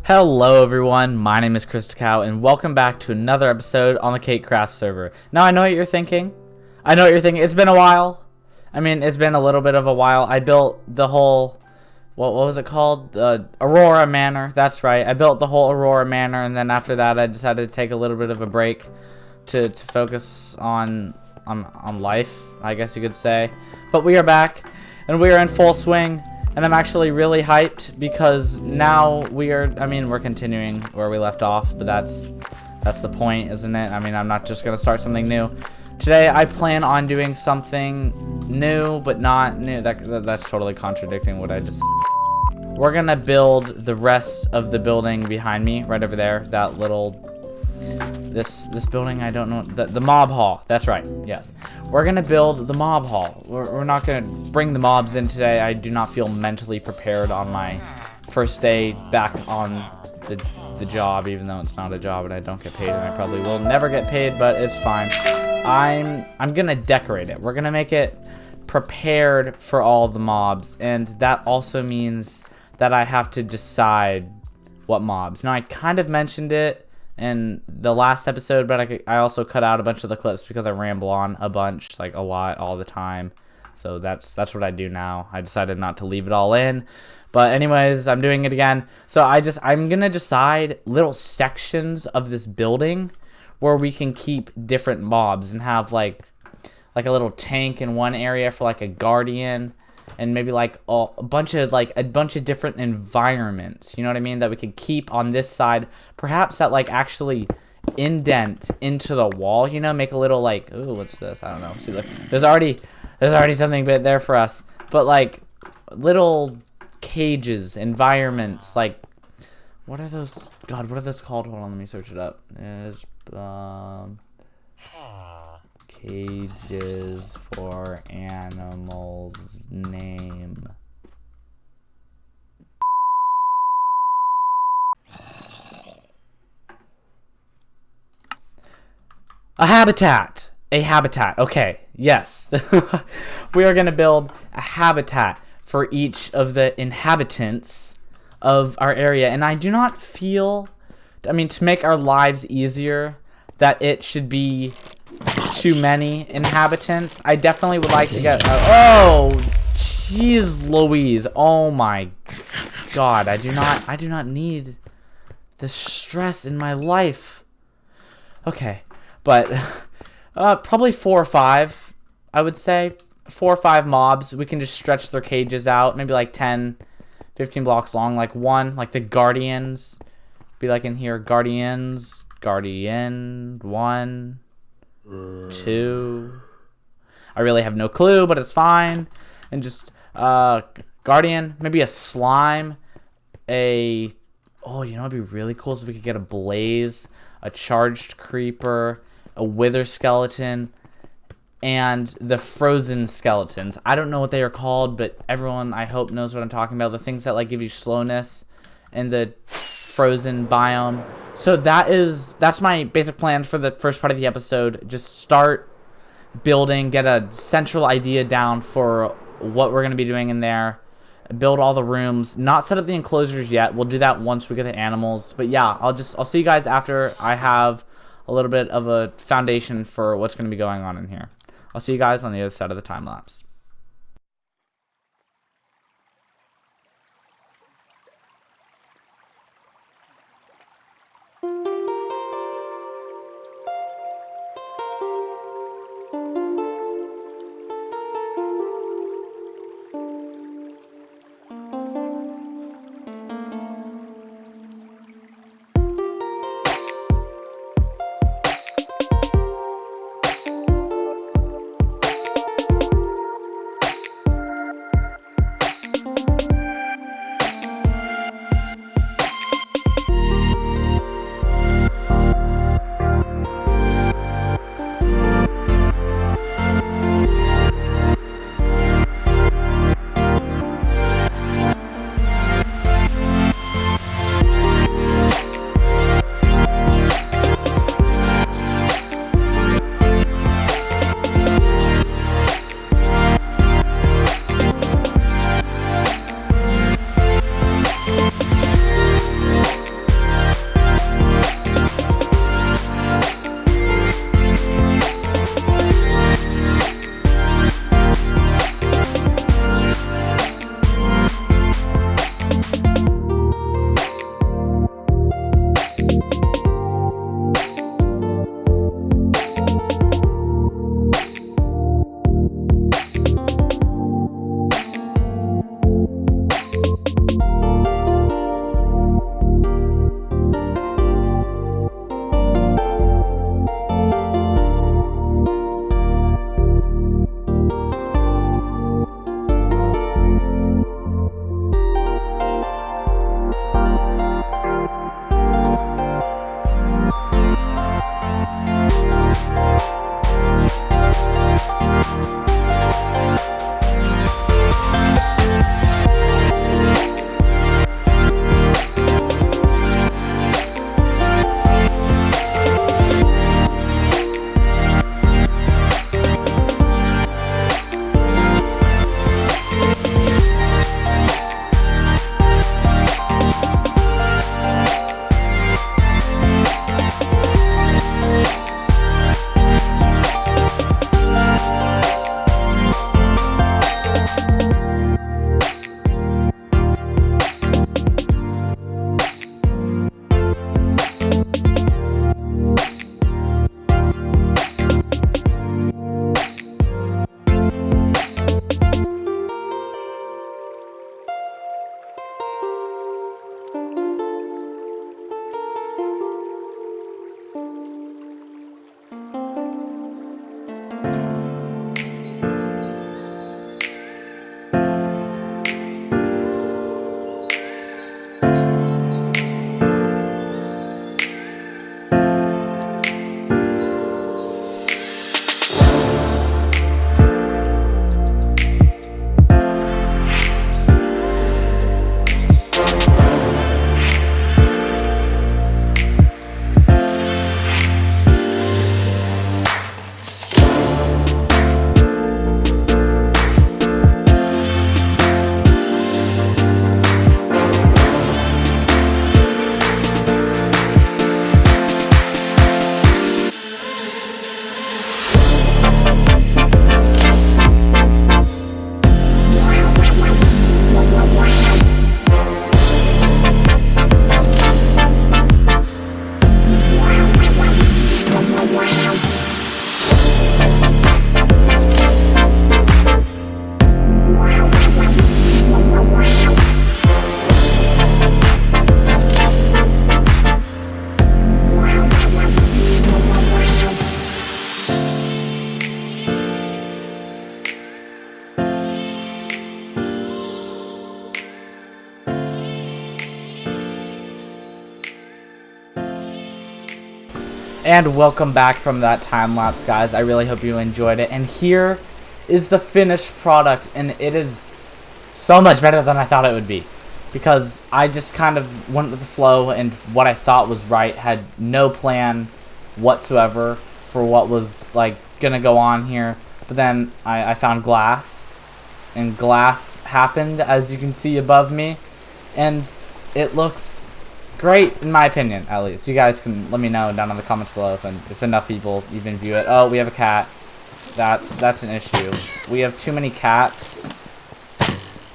Hello everyone, my name is Cow, and welcome back to another episode on the cakecraft server. Now I know what you're thinking. It's been a while. I mean, it's been a little bit of a while. I built the whole, what was it called? Aurora Manor. That's right. I built the whole Aurora Manor, and then after that I decided to take a little bit of a break to focus on life, I guess you could say. But we are back, and we are in full swing. And I'm actually really hyped because now we're continuing where we left off, but that's the point, isn't it? I mean, I'm not just going to start something new. Today, I plan on doing something new, but not new. That's totally contradicting what I just... We're going to build the rest of the building behind me, right over there. That little... This building, I don't know, the mob hall. That's right, yes. We're gonna build the mob hall. We're not gonna bring the mobs in today. I do not feel mentally prepared on my first day back on the job, even though it's not a job and I don't get paid, and I probably will never get paid, but it's fine. I'm gonna decorate it. We're gonna make it prepared for all the mobs, and that also means that I have to decide what mobs. Now, I kind of mentioned it in the last episode, but I also cut out a bunch of the clips because I ramble on a bunch, like a lot, all the time. So that's what I do now. I decided not to leave it all in. But anyways, I'm doing it again. So I'm gonna decide little sections of this building where we can keep different mobs and have like a little tank in one area for like a guardian, and maybe like a bunch of different environments, you know what I mean, that we could keep on this side. Perhaps that like actually indent into the wall, you know, make a little like, ooh, what's this? I don't know. See, look, there's already something bit there for us. But like little cages, environments, like what are those? God, what are those called? Hold on, let me search it up. It's cages for animals name. A habitat. Okay, yes. We are going to build a habitat for each of the inhabitants of our area. And I do not feel, to make our lives easier, that it should be too many inhabitants. I definitely would like to get... oh, jeez Louise. Oh my God. I do not need this stress in my life. Okay. But probably 4 or 5, I would say. 4 or 5 mobs. We can just stretch their cages out. Maybe like 10, 15 blocks long. Like one, like the guardians. Be like in here, guardian 1, 2. I really have no clue, but it's fine. And just guardian, maybe a slime, oh, you know what'd be really cool is if we could get a blaze, a charged creeper, a wither skeleton, and the frozen skeletons. I don't know what they are called, but everyone, I hope, knows what I'm talking about. The things that like give you slowness and the frozen biome. So that's my basic plan for the first part of the episode. Just start building, get a central idea down for what we're going to be doing in there, build all the rooms, not set up the enclosures yet. We'll do that once we get the animals. But yeah, I'll see you guys after I have a little bit of a foundation for what's going to be going on in here. I'll see you guys on the other side of the time lapse. And welcome back from that time lapse, guys. I really hope you enjoyed it. And here is the finished product, and it is so much better than I thought it would be, because I just kind of went with the flow, and what I thought was right, had no plan whatsoever for what was like gonna go on here. But then I found glass, and glass happened, as you can see above me, and it looks great, in my opinion, at least. You guys can let me know down in the comments below if enough people even view it. Oh, we have a cat. That's an issue. We have too many cats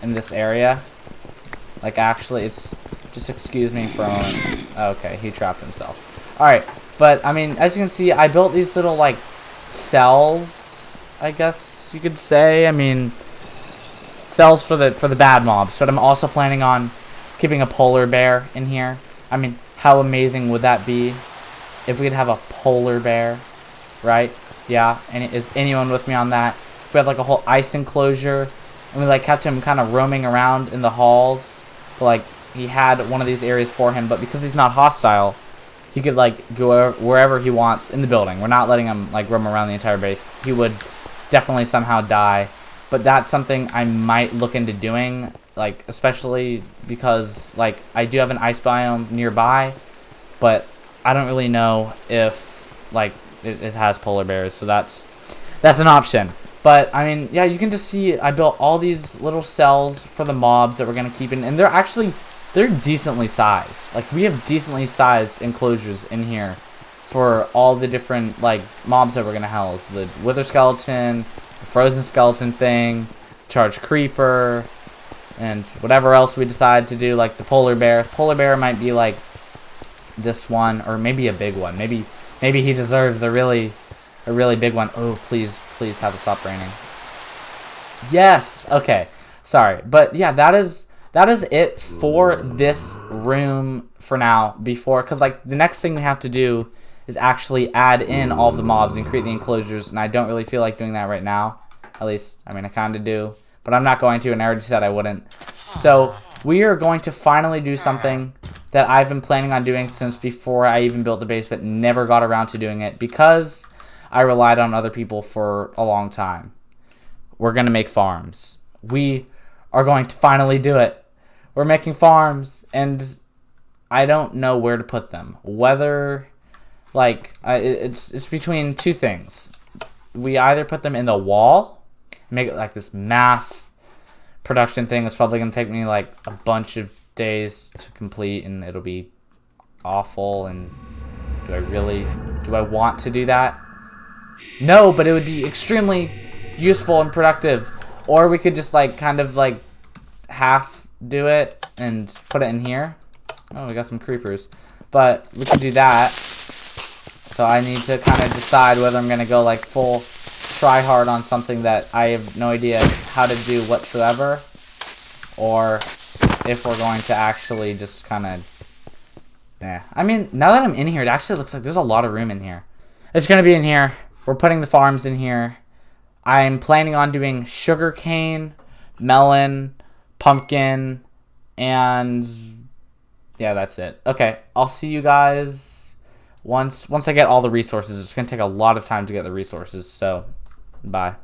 in this area. Like, actually, it's... Just excuse me for a moment. Okay, he trapped himself. Alright, but, I mean, as you can see, I built these little, like, cells, I guess you could say. I mean, cells for the bad mobs. But I'm also planning on keeping a polar bear in here. I mean, how amazing would that be if we could have a polar bear, right? Yeah, and is anyone with me on that? If we had like a whole ice enclosure, and we like kept him kind of roaming around in the halls, but like he had one of these areas for him, but because he's not hostile, he could like go wherever he wants in the building. We're not letting him like roam around the entire base. He would definitely somehow die, but that's something I might look into doing. Like, especially because, like, I do have an ice biome nearby, but I don't really know if, like, it has polar bears, so that's an option. But, I mean, yeah, you can just see I built all these little cells for the mobs that we're going to keep in, and they're decently sized. Like, we have decently sized enclosures in here for all the different, like, mobs that we're going to house. The wither skeleton, the frozen skeleton thing, charged creeper, and whatever else we decide to do, like the polar bear. Polar bear might be like this one, or maybe a big one. Maybe he deserves a really big one. Oh, please have it stop raining. Yes. Okay. Sorry, but yeah, that is it for this room for now. Because like the next thing we have to do is actually add in all of the mobs and create the enclosures, and I don't really feel like doing that right now. At least, I mean, I kind of do. But I'm not going to, and I already said I wouldn't. So we are going to finally do something that I've been planning on doing since before I even built the base, but never got around to doing it because I relied on other people for a long time. We're going to make farms. We are going to finally do it. We're making farms, and I don't know where to put them. Whether, like, it's between two things. We either put them in the wall, make it like this mass production thing. It's probably going to take me like a bunch of days to complete, and it'll be awful. And do I want to do that? No, but it would be extremely useful and productive. Or we could just like kind of like half do it and put it in here. Oh, we got some creepers. But we could do that. So I need to kind of decide whether I'm going to go like full try hard on something that I have no idea how to do whatsoever, or if we're going to actually just kind of, yeah. I mean, now that I'm in here, it actually looks like there's a lot of room in here. It's going to be in here. We're putting the farms in here. I'm planning on doing sugarcane, melon, pumpkin, and yeah, that's it. Okay, I'll see you guys once I get all the resources. It's going to take a lot of time to get the resources, so bye.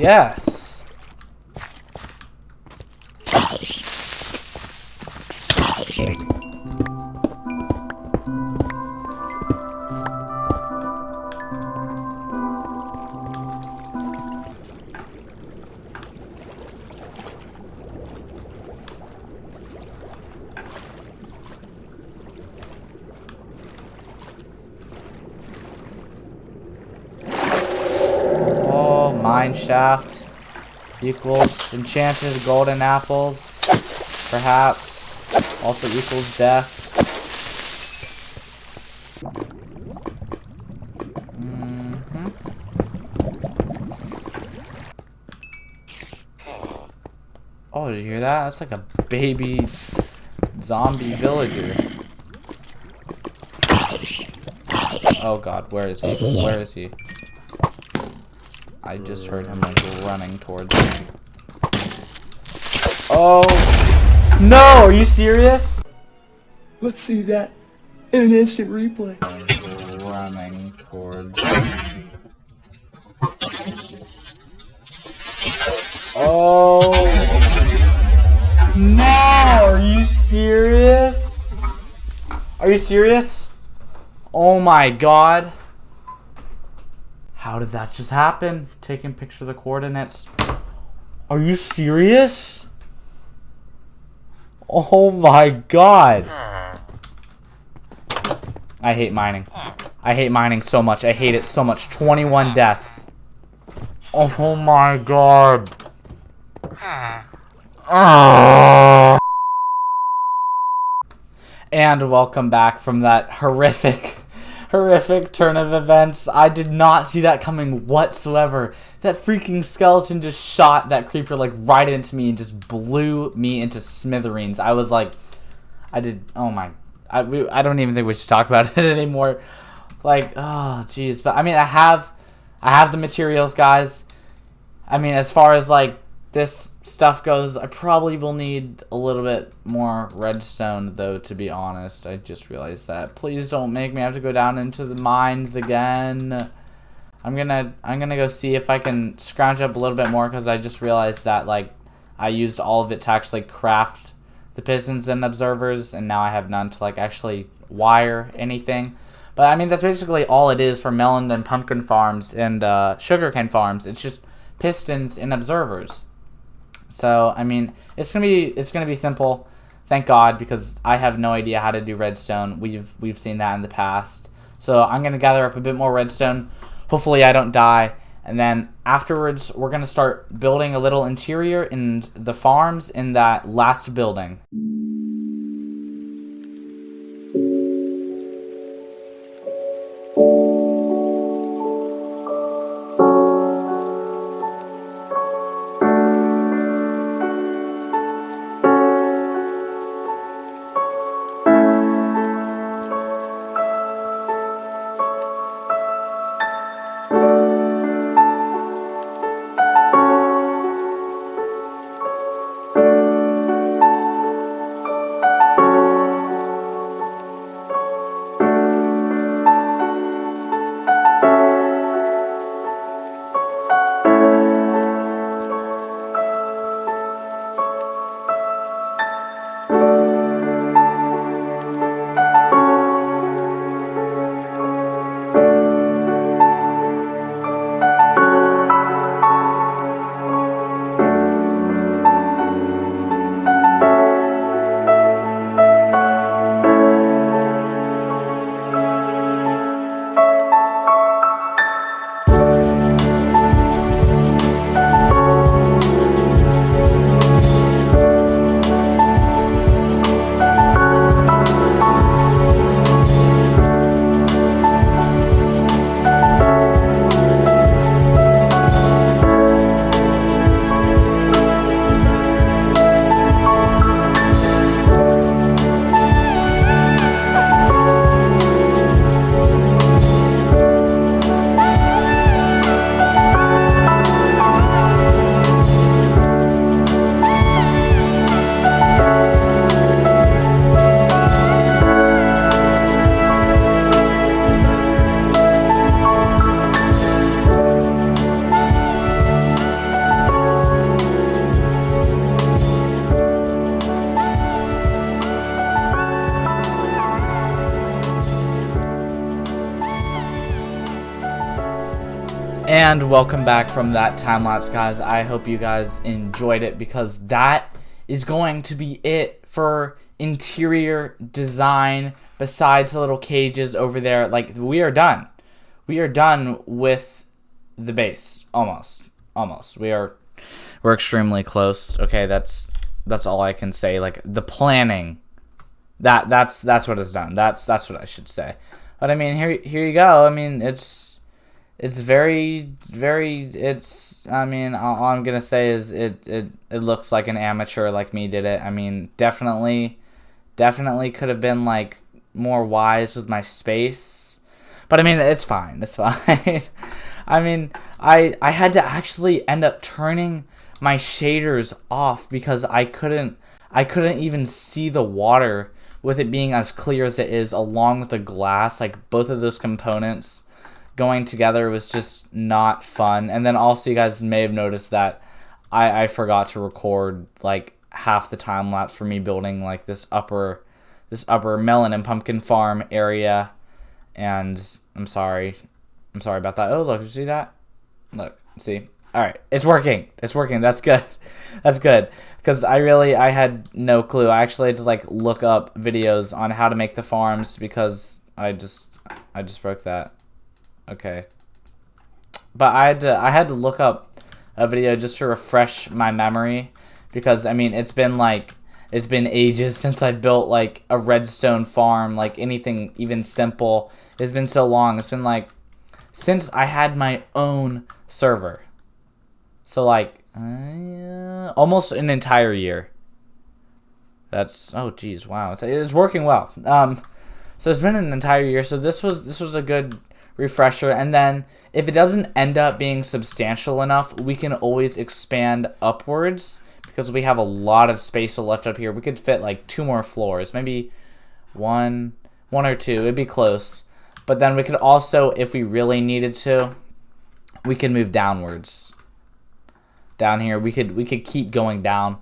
Yes. Oh, mine shaft equals enchanted golden apples. Perhaps also equals death. Oh, did you hear that? That's like a baby zombie villager. Oh god, where is he? Where is he? I just heard him like running towards me. Oh no, are you serious? Let's see that in an instant replay. Running towards. Oh no, are you serious? Are you serious? Oh my god. How did that just happen? Taking a picture of the coordinates. Are you serious? Oh my god. I hate mining. I hate mining so much. I hate it so much. 21 deaths. Oh my god. And welcome back from that horrific turn of events. I did not see that coming whatsoever. That freaking skeleton just shot that creeper like right into me and just blew me into smithereens. I was like, oh my, I don't even think we should talk about it anymore. Like, oh jeez. But I mean, I have the materials, guys. I mean, as far as like this stuff goes, I probably will need a little bit more redstone, though, to be honest. I just realized that. Please don't make me have to go down into the mines again. I'm gonna go see if I can scrounge up a little bit more, because I just realized that like I used all of it to actually craft the pistons and observers, and now I have none to like actually wire anything. But I mean, that's basically all it is for melon and pumpkin farms and sugarcane farms. It's just pistons and observers. So I mean, it's gonna be simple, thank God, because I have no idea how to do redstone. We've seen that in the past. So I'm gonna gather up a bit more redstone. Hopefully I don't die, and then afterwards we're gonna start building a little interior in the farms in that last building. And welcome back from that time lapse, guys. I hope you guys enjoyed it, because that is going to be it for interior design. Besides the little cages over there, like, we are done. We are done with the base. Almost. We're extremely close. Okay, that's all I can say. Like, the planning, that's what is done. That's what I should say. But I mean, here you go. I mean, it's very, I mean, all I'm gonna say is it looks like an amateur like me did it. I mean, definitely could have been like more wise with my space, but I mean, it's fine. I mean, I had to actually end up turning my shaders off because I couldn't even see the water with it being as clear as it is, along with the glass. Like, both of those components going together was just not fun. And then also, you guys may have noticed that I forgot to record like half the time lapse for me building like this upper melon and pumpkin farm area, and I'm sorry about that. Oh, look, did you see that? Look, see. All right, it's working. That's good. Because I had no clue. I actually had to like look up videos on how to make the farms, because I just broke that. Okay, but I had to look up a video just to refresh my memory, because I mean, it's been ages since I built like a redstone farm, like anything even simple. It's been so long. It's been like since I had my own server, so like almost an entire year. That's, oh geez, wow, it's working well. So it's been an entire year. So this was a good refresher. And then if it doesn't end up being substantial enough, we can always expand upwards, because we have a lot of space left up here. We could fit like 2 more floors, maybe one or two. It'd be close. But then we could also, if we really needed to, we could move downwards. Down here, we could keep going down.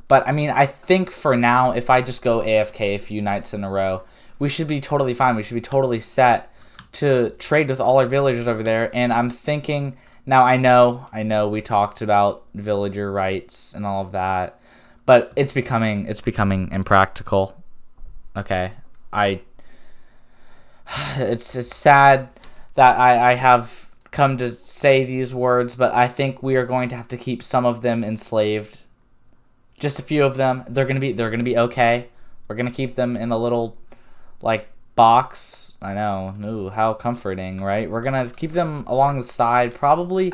But I mean, I think for now, if I just go AFK a few nights in a row, we should be totally fine. We should be totally set to trade with all our villagers over there. And I'm thinking, now I know we talked about villager rights and all of that, but it's becoming impractical. Okay, it's sad that I have come to say these words, but I think we are going to have to keep some of them enslaved. Just a few of them. They're gonna be okay. We're gonna keep them in a little like box. I know. Ooh, how comforting, right? We're gonna keep them along the side, probably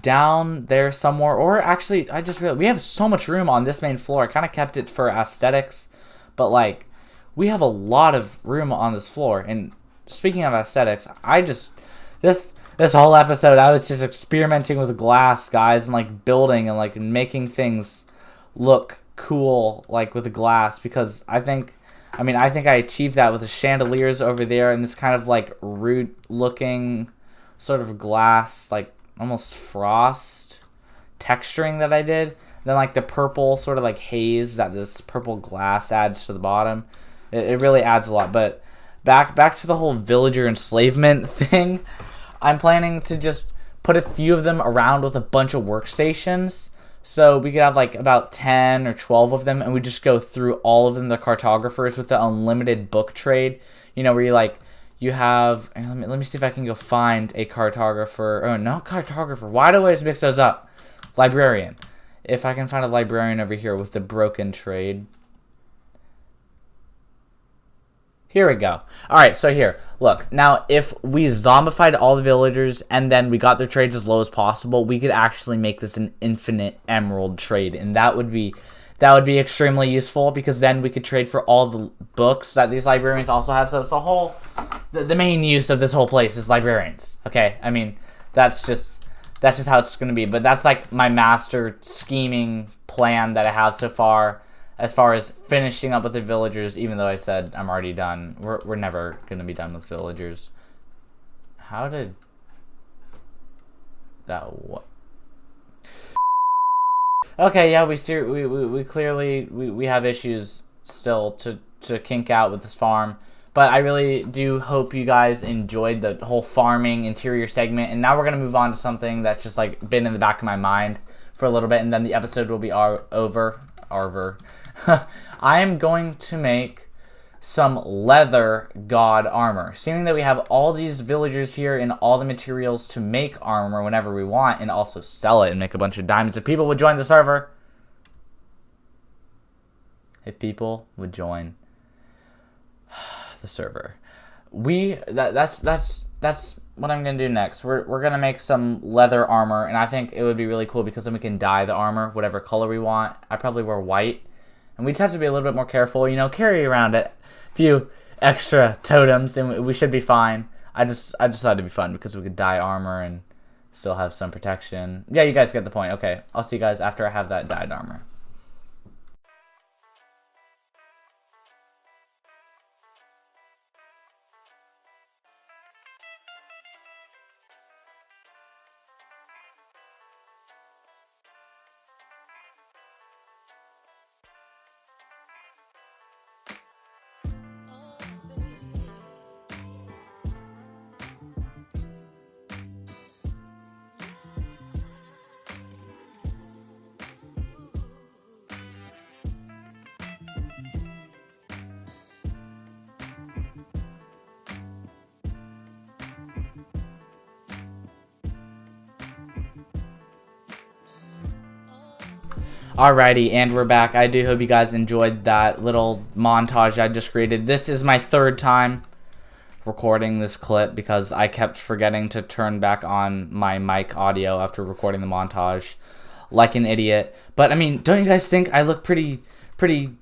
down there somewhere. Or actually, I just realized we have so much room on this main floor. I kind of kept it for aesthetics, but like, we have a lot of room on this floor. And speaking of aesthetics, this whole episode, I was just experimenting with glass, guys, and like building and like making things look cool, like with the glass, because I think I achieved that with the chandeliers over there and this kind of like root looking sort of glass, like almost frost texturing that I did. Then like the purple sort of like haze that this purple glass adds to the bottom. It really adds a lot. But back to the whole villager enslavement thing. I'm planning to just put a few of them around with a bunch of workstations. So we could have like about 10 or 12 of them, and we just go through all of them, the cartographers, with the unlimited book trade. You know, where you have, let me see if I can go find a cartographer. Oh, not cartographer. Why do I always mix those up? Librarian. If I can find a librarian over here with the broken trade. Here we go. Alright, so here. Look, now if we zombified all the villagers and then we got their trades as low as possible, we could actually make this an infinite emerald trade. And that would be extremely useful, because then we could trade for all the books that these librarians also have. So it's the main use of this whole place is librarians. Okay, I mean, that's just how it's going to be. But that's like my master scheming plan that I have so far. As far as finishing up with the villagers, even though I said I'm already done. We're never going to be done with villagers. How did that what? Okay, yeah, we clearly have issues still to kink out with this farm. But I really do hope you guys enjoyed the whole farming interior segment. And now we're going to move on to something that's just like been in the back of my mind for a little bit. And then the episode will be over. I am going to make some leather god armor. Seeing that we have all these villagers here and all the materials to make armor whenever we want and also sell it and make a bunch of diamonds. If people would join the server. If people would join the server. That's what I'm gonna do next. We're gonna make some leather armor, and I think it would be really cool because then we can dye the armor whatever color we want. I probably wear white, and we just have to be a little bit more careful. You know, carry around a few extra totems, and we should be fine. I just thought it'd be fun because we could dye armor and still have some protection. Yeah, you guys get the point. Okay, I'll see you guys after I have that dyed armor. Alrighty, and we're back. I do hope you guys enjoyed that little montage I just created. This is my third time recording this clip because I kept forgetting to turn back on my mic audio after recording the montage like an idiot. But I mean, don't you guys think I look pretty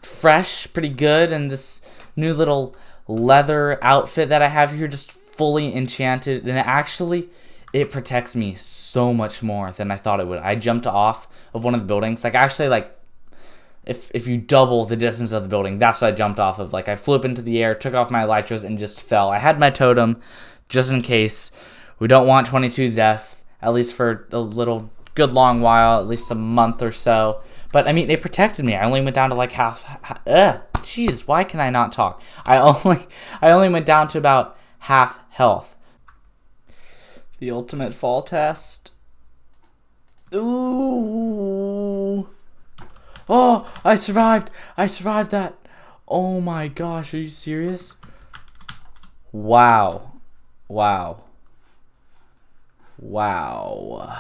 fresh, pretty good in this new little leather outfit that I have here, just fully enchanted? And actually, it protects me so much more than I thought it would. I jumped off of one of the buildings. Like, actually, like, if you double the distance of the building, that's what I jumped off of. Like, I flew up into the air, took off my elytras, and just fell. I had my totem just in case. We don't want 22 deaths, at least for a little good long while, at least a month or so. But, I mean, they protected me. I only went down to, like, jeez, why can I not talk? I only went down to about half health. The ultimate fall test. Ooh. Oh, I survived. I survived that. Oh my gosh, are you serious? Wow. Wow. Wow.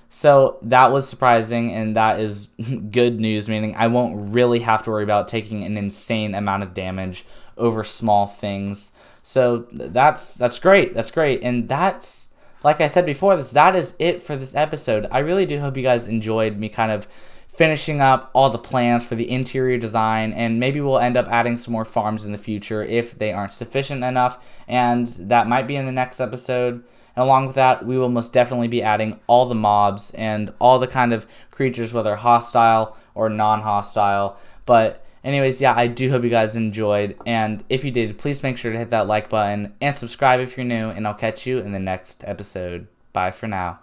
So that was surprising, and that is good news, meaning I won't really have to worry about taking an insane amount of damage over small things. So that's great. That's great. And that's, like I said before, that is it for this episode. I really do hope you guys enjoyed me kind of finishing up all the plans for the interior design, and maybe we'll end up adding some more farms in the future if they aren't sufficient enough, and that might be in the next episode. And along with that, we will most definitely be adding all the mobs and all the kind of creatures, whether hostile or non-hostile. But anyways, yeah, I do hope you guys enjoyed, and if you did, please make sure to hit that like button and subscribe if you're new, and I'll catch you in the next episode. Bye for now.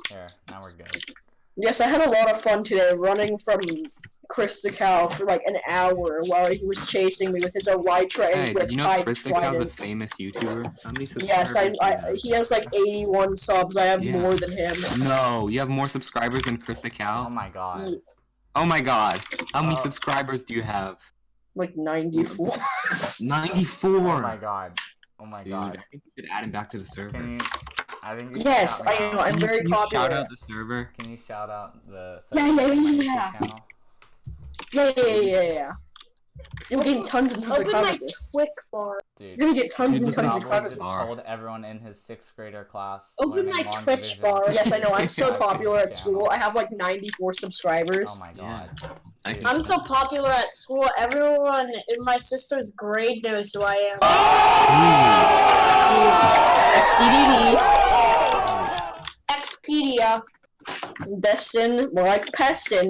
There, now we're good. Yes, I had a lot of fun today running from Chris the Cow for like an hour while he was chasing me with his elytra and Hey, you know Chris the Cow, the trident. famous YouTuber? How many subscribers Yes, do you have? he has like 81 subs. I have Yeah. more than him. No, you have more subscribers than Chris the Oh Cow? my god. Oh my god. How many Oh. subscribers do you have? Like 94. 94! Oh my god. Oh my Dude, god. I think you should add him back to the server. Can you? I think you Yes, should shout me I know. out. I'm very Can you popular. shout out the server? Can you shout out the Yeah, my YouTube yeah. channel? Yeah. You're getting tons and tons of Open my comments. Twix bar. Dude, You're gonna get tons and Dude, tons of probably comments. just told everyone in his 6th grader class. Open learning my long Twitch division. bar. Yes, I know. I'm so Yeah, popular at channel. school. I have like 94 subscribers. Oh my god. I Dude. I'm so popular at school. Everyone in my sister's grade knows who I am. XDDD. Expedia. Destin, more like Pestin.